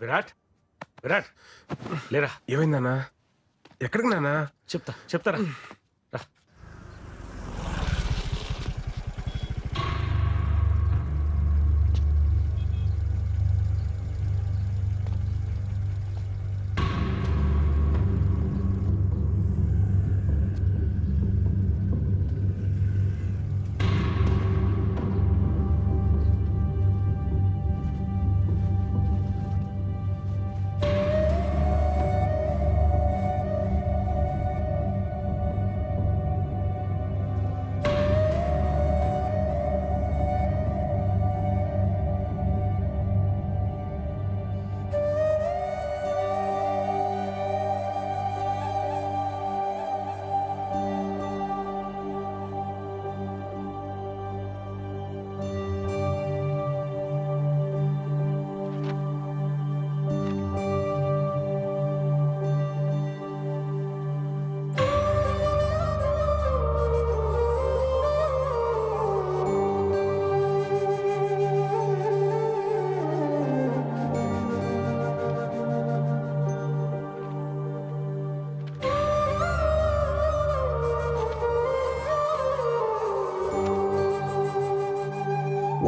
విరాట్ విరాట్ లేరా. ఏమైందన్నా? ఎక్కడికి నాన్నా? చెప్తారా.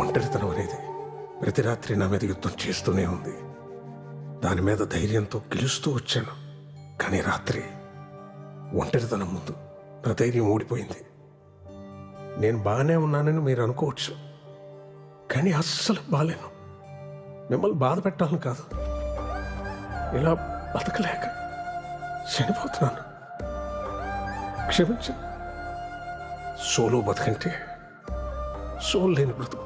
ఒంటరితనం అనేది ప్రతి రాత్రి నా మీద యుద్ధం చేస్తూనే ఉంది. దాని మీద ధైర్యంతో గెలుస్తూ వచ్చాను. కానీ రాత్రి ఒంటరితనం ముందు నా ధైర్యం ఓడిపోయింది. నేను బాగానే ఉన్నానని మీరు అనుకోవచ్చు, కానీ అస్సలు బాలేను. మిమ్మల్ని బాధ పెట్టాలని కాదు, ఇలా బతకలేక చనిపోతున్నాను. క్షమించండి. సోలో బతకంటే సోల్ లేని బ్రతుకు.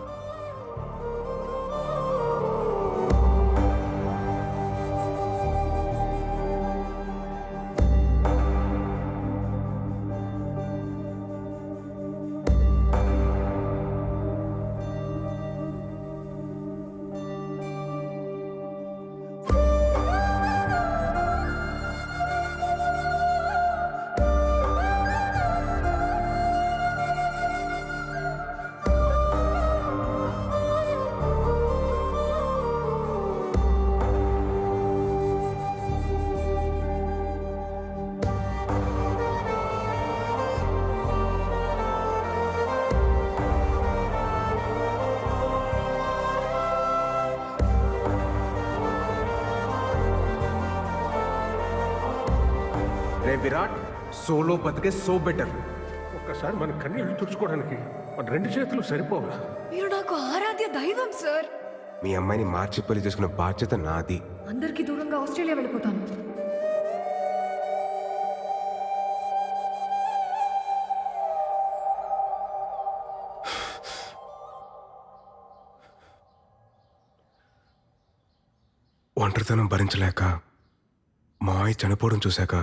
విరాట్, సోలో బతికే సో బెటర్. ఒక్కసారి మన కన్నీళ్లు తుడుచుకోవడానికి మన 2 చేతులు సరిపోవా? మీరు నాకు ఆరాధ్య దైవం సార్. మీ అమ్మాయిని మార్చి పెళ్లి చేసుకున్న బాధ్యత నాది. అందరికీ దూరంగా ఆస్ట్రేలియా వెళ్ళిపోతాను. ఒంటరితనం భరించలేక మావయ్య చనిపోవడం చూశాక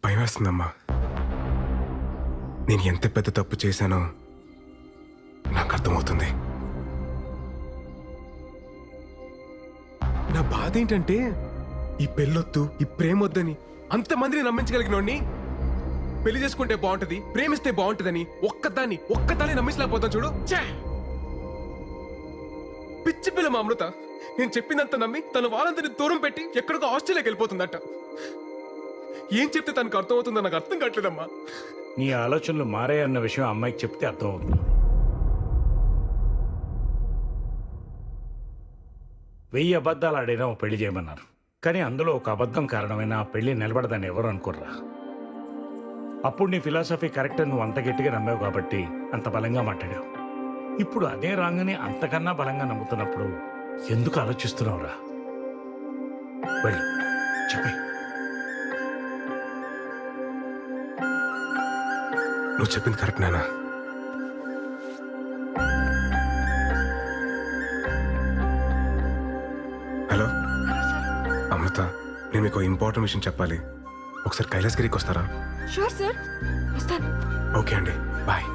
భయం వేస్తుందమ్మా. నేను ఎంత పెద్ద తప్పు చేశానో నాకు అర్థమవుతుంది. నా బాధ ఏంటంటే ఈ పెళ్ళొద్దు, ఈ ప్రేమొద్దని అంతమందిని నమ్మించగలిగినోడిని పెళ్లి చేసుకుంటే బాగుంటది, ప్రేమిస్తే బాగుంటదని ఒక్కదాన్ని నమ్మించలేకపోతాను చూడు. పిచ్చి పిల్ల మా అమృత నేను చెప్పిందంత నమ్మి తన వాళ్ళందరినీ దూరం పెట్టి ఎక్కడికో ఆస్ట్రేలియాకి వెళ్ళిపోతుందట. ఏం చెప్తే తనకు అర్థమవుతుందో నాకు అర్థం కావట్లేదమ్మా. నీ ఆలోచనలు మారాయన్న విషయం అమ్మాయికి చెప్తే అర్థమవుతుంది. 1000 అబద్ధాలు ఆడినా ఓ పెళ్లి చేయమన్నారు, కానీ అందులో ఒక అబద్ధం కారణమైన ఆ పెళ్లి నిలబడదని ఎవరు అనుకోర్రా. అప్పుడు నీ ఫిలాసఫీ కరెక్ట్ నువ్వు అంత గట్టిగా నమ్మావు కాబట్టి అంత బలంగా మాట్లాడావు. ఇప్పుడు అదే రాంగని అంతకన్నా బలంగా నమ్ముతున్నప్పుడు ఎందుకు ఆలోచిస్తున్నావురా? వెళ్ళి చెప్పే. నువ్వు చెప్పింది కరెక్ట్ నానా. హలో అమృత, నేను మీకు ఇంపార్టెంట్ విషయం చెప్పాలి. ఒకసారి కైలాసగిరికి వస్తారా? షూర్ సార్, వస్తాను. ఓకే అండి, బాయ్.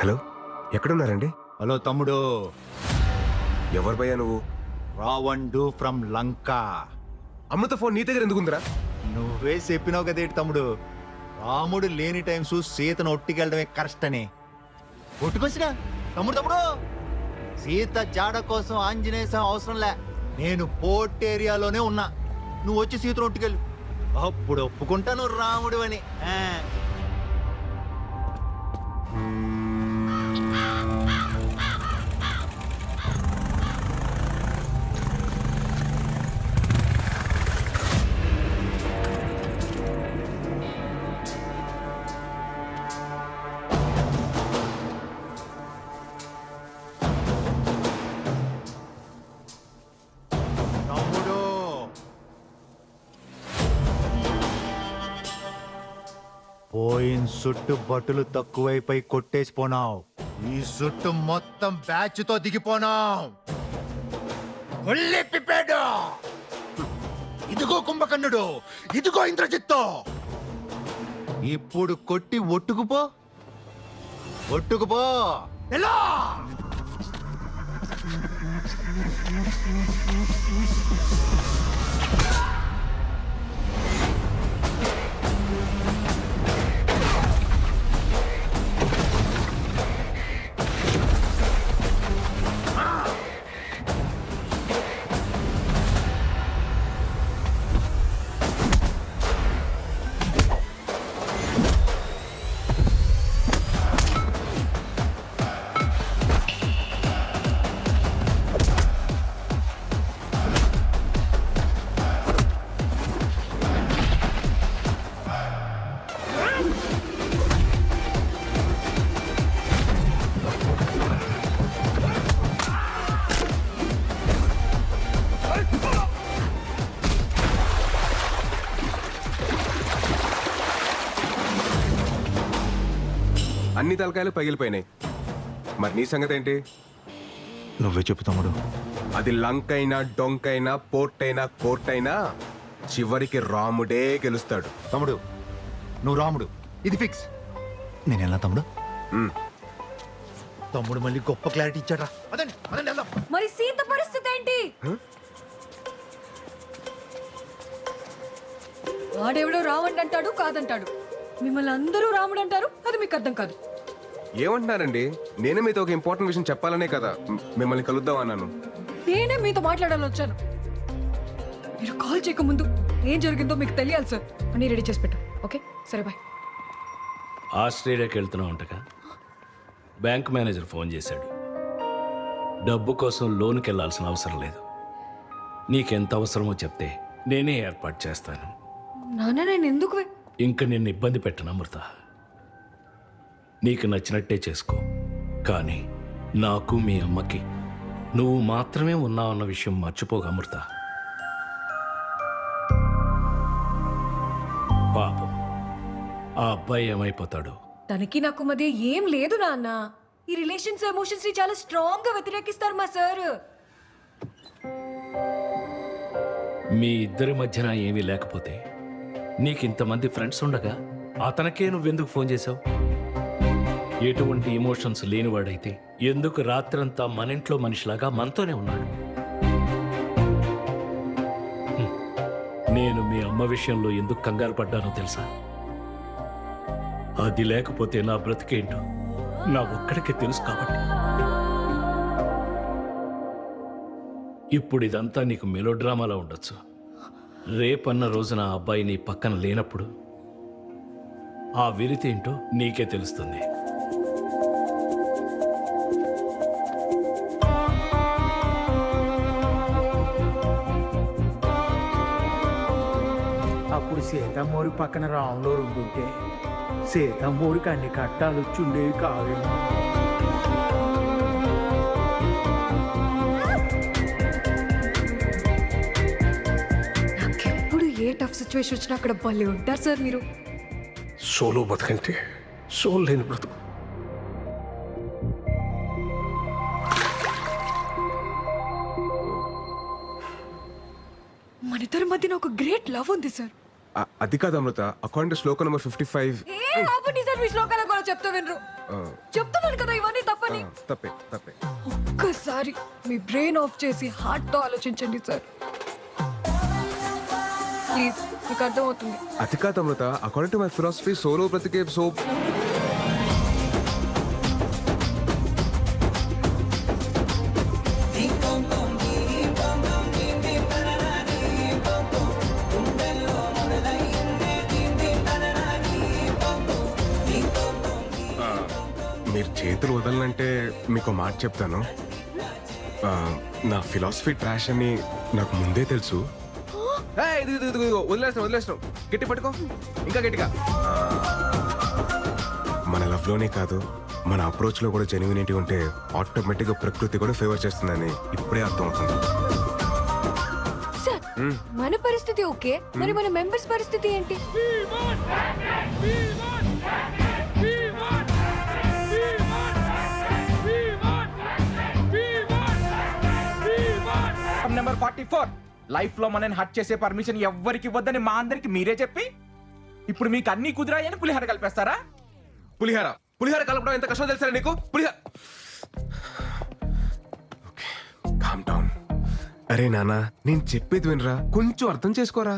హలో, ఎక్కడున్నారండి? హలో తమ్ముడు. ఎవరు భయ్యా నువ్వు? రావణుడు ఫ్రమ్ లంక. అమృత ఫోన్ నీ దగ్గర ఎందుకుందిరా? నువ్వే చెప్పినావు కదేటి తమ్ముడు, రాముడు లేని టైమ్స్ సీతను ఒట్టికెళ్ళడమే కరెక్ట్ అని. కొట్టుకొచ్చినా తమ్ముడు తమ్ముడు సీత జాడ కోసం ఆంజనేయ స్వామి అవసరం లే. నేను పోర్ట్ ఏరియాలోనే ఉన్నా. నువ్వు వచ్చి సీతను ఒట్టుకెళ్ళు. అప్పుడు ఒప్పుకుంటాను రాముడు అని. తమ్ముడు పోయిన సుట్టు బట్టలు తక్కువైపోయి కొట్టేసిపోనావు. ఈ సుట్టు మొత్తం బ్యాచ్ తో దిగిపోనావు. ఒళ్ళి పిప్పాడు. ఇదిగో కుంభకర్ణుడు, ఇదిగో ఇంద్రజిత్తు. ఇప్పుడు కొట్టి ఒట్టుకుపో, ఒట్టుకుపో. ఎలా అన్ని తలకాయలు పగిలిపోయినాయి. మరి నీ సంగతి ఏంటి? నువ్వే చెప్పు తమ్ముడు. అది లంకైనా డొంకైనా పోర్ట్ అయినా కోర్ట్ అయినా చివరికి రాముడే గెలుస్తాడు. తమ్ముడు నువ్వు రాముడు, ఇది ఫిక్స్. నేను ఎలా తమ్ముడు? ఉమ్. తమ్ముడు మళ్ళీ గొప్ప క్లారిటీ ఇచ్చాడా? అదండి అదండి వెళ్దాం. మరి సీత పరిస్థితి ఏంటి? వాడెవడో రావణ్ అంటాడు, కాదంటాడు. మిమ్మల్ని అందరూ రాముడు అంటారు, అది మీకు అర్థం కాదు. ఏమంటున్నారండి? నేనే మీతో ఒక ఇంపార్టెంట్ విషయం చెప్పాలనే కదా మిమ్మల్ని కలుద్దాం అన్నాను. నేనే మీతో మాట్లాడాలని వచ్చాను. మీరు కాల్ చేయకముందు ఏం జరిగిందో మీకు తెలియాలి సార్. అన్నీ రెడీ చేసి పెట్టు. ఓకే సరే బాయ్. ఆస్ట్రేలియాకి వెళ్తున్నావు అంటగా. బ్యాంక్ మేనేజర్ ఫోన్ చేశాడు. డబ్బు కోసం లోన్కి వెళ్ళాల్సిన అవసరం లేదు. నీకెంత అవసరమో చెప్తే నేనే ఏర్పాటు చేస్తాను. నాన్న నేను ఎందుకు ఇంక నిన్ను ఇబ్బంది పెట్టను అమృత. నీకు నచ్చినట్టే చేసుకో. కానీ నాకు మీ అమ్మకి నువ్వు మాత్రమే ఉన్నావన్న విషయం మర్చిపోక అమృత. పాపం ఆ అబ్బాయి ఏమైపోతాడు? తనకి నాకు మధ్య ఏం లేదు నాన్న. ఈ రిలేషన్స్ ఎమోషన్స్ ని చాలా స్ట్రాంగ్ గా వ్యతిరేకిస్తారు మా సార్. మీ ఇద్దరి మధ్యన ఏమీ లేకపోతే నీకింతమంది ఫ్రెండ్స్ ఉండగా అతనికే నువ్వెందుకు ఫోన్ చేశావు? ఎటువంటి ఎమోషన్స్ లేనివాడైతే ఎందుకు రాత్రంతా మన ఇంట్లో మనిషిలాగా మనతోనే ఉన్నాడు? నేను మీ అమ్మ విషయంలో ఎందుకు కంగారు పడ్డానో తెలుసా? అది లేకపోతే నా బ్రతికేంటో నా ఒక్కడికే తెలుసు కాబట్టి. ఇప్పుడు ఇదంతా నీకు మెలోడ్రామాలా ఉండొచ్చు. రేపన్న రోజున ఆ అబ్బాయి నీ పక్కన లేనప్పుడు ఆ విరితి ఏంటో నీకే తెలుస్తుంది. అప్పుడు సీతమ్మోరి పక్కన రాములో ఉండుంటే సీతమ్మోరికి అన్ని కట్టాలు వచ్చుండేవి కావేమో. నాకెప్పుడు ఏ టఫ్ సిచ్యువేషన్ వచ్చినా అక్కడ భలే ఉంటారు సార్ మీరు. సోలో బతుకంటే సోల్ లేని బ్రతుకు. మన ఇద్దరి మధ్యన ఒక గ్రేట్ లవ్ ఉంది సార్. అది కాదు Amrutha. According to shloka number 55. ఏ ఆపండి సార్, మీ శ్లోకాల కూడా చెప్తా వినరు. చెప్తున్నాను కదా ఇవన్నీ తప్పని. తప్పే తప్పే. ఒక్కసారి మీ బ్రెయిన్ ఆఫ్ చేసి హార్ట్ తో ఆలోచించండి సార్ ప్లీజ్. మీకు అర్థమవుతుంది. అది కాదు Amrutha. According to my philosophy solo బ్రతికే చెప్పాలంటే మీకు మాట చెప్తాను. నా ఫిలాసఫీ ట్రాష్ అని నాకు ముందే తెలుసు. వదిలేస్తాం. గట్టి పట్టుకో, ఇంకా గట్టిగా. మన లవ్లోనే కాదు, మన అప్రోచ్లో కూడా జెన్యూనిటీ ఉంటే ఆటోమేటిక్గా ప్రకృతి కూడా ఫేవర్ చేస్తుందని ఇప్పుడే అర్థం అవుతుంది. సార్, మన పరిస్థితి ఓకే, మరి మన మెంబర్స్ పరిస్థితి ఏంటి? నెంబర్ 44 లైఫ్ లో మనని హట్ చేసే పర్మిషన్ ఎవ్వరికి ఇవ్వద్దని మా అందరికి మీరే చెప్పి ఇప్పుడు మీకు అన్ని కుదిరాయని పులిహార కలిపేస్తారా? పులిహార కలపడం ఎంత కష్టం తెలుసా నీకు? Calm down. అరే నానా, నేను చెప్పేది వినరా, కొంచెం అర్థం చేసుకోరా.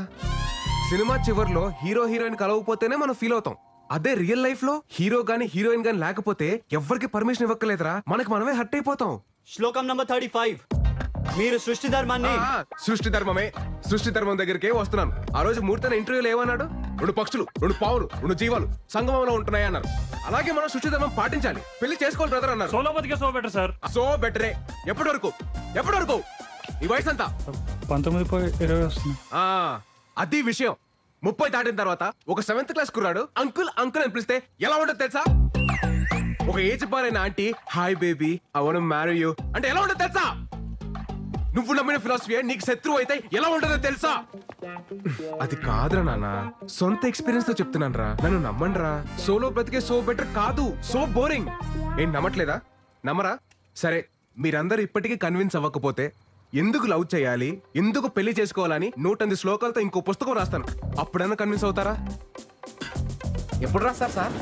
సినిమా చివర్లో హీరో హీరోయిన్ కలవకపోతేనే మనం ఫీల్ అవుతాం. అదే రియల్ లైఫ్ లో హీరో గాని హీరోయిన్ గాని లేకపోతే ఎవ్వరికి పర్మిషన్ ఇవ్వక్కలేదురా, మనకి మనమే హట్ అయిపోతాం. శ్లోకం నంబర్ 35. మీరు సృష్టి ధర్మాన్ని సృష్టి ధర్మం దగ్గరికే వస్తున్నాను. ఆ రోజు మూర్తన ఇంటర్వ్యూలో ఏమన్నాడు? 2 పక్షులు, 2 పావులు, 2 జీవాలు సంగమంలో ఉంటున్నాయి అన్నారు. అలాగే మనం సృష్టి ధర్మం పాటించాలి. పెళ్లి చేసుకోవాలి బ్రదర్ అన్నారు. సోలో బతికే సో బెటర్ సార్. సో బెటరే. ఎప్పటి వరకు ఈ వయసు అంతా 19-20 వస్తుంది. అది విషయం. 30 దాటిన తర్వాత ఒక 7th క్లాస్ కుర్రాడు అంకుల్ అని పిలిస్తే ఎలా ఉంటుంది తెలుసా? ఒక ఏజ్ బారైన aunty hi baby I want to marry you అంటే ఎలా ఉంటుంది తెలుసా? నువ్వు నమ్మిన ఫిలాసఫీ నీకు శత్రువు అయితే ఎలా ఉంటుందో తెలుసా? అది కాదురా నాన్న, సొంత ఎక్స్పీరియన్స్ తో చెప్తున్నాను రా, నన్ను నమ్మండి రా. సోలో బ్రతికే సో బెటర్ కాదు, సో బోరింగ్. ఏం నమ్మట్లేదా? నమ్మరా? సరే, మీరందరూ ఇప్పటికీ కన్విన్స్ అవ్వకపోతే ఎందుకు లవ్ చేయాలి, ఎందుకు పెళ్లి చేసుకోవాలని 108 శ్లోకాలతో ఇంకో పుస్తకం రాస్తాను. అప్పుడైనా కన్విన్స్ అవుతారా? ఎప్పుడు రాస్తారు సార్?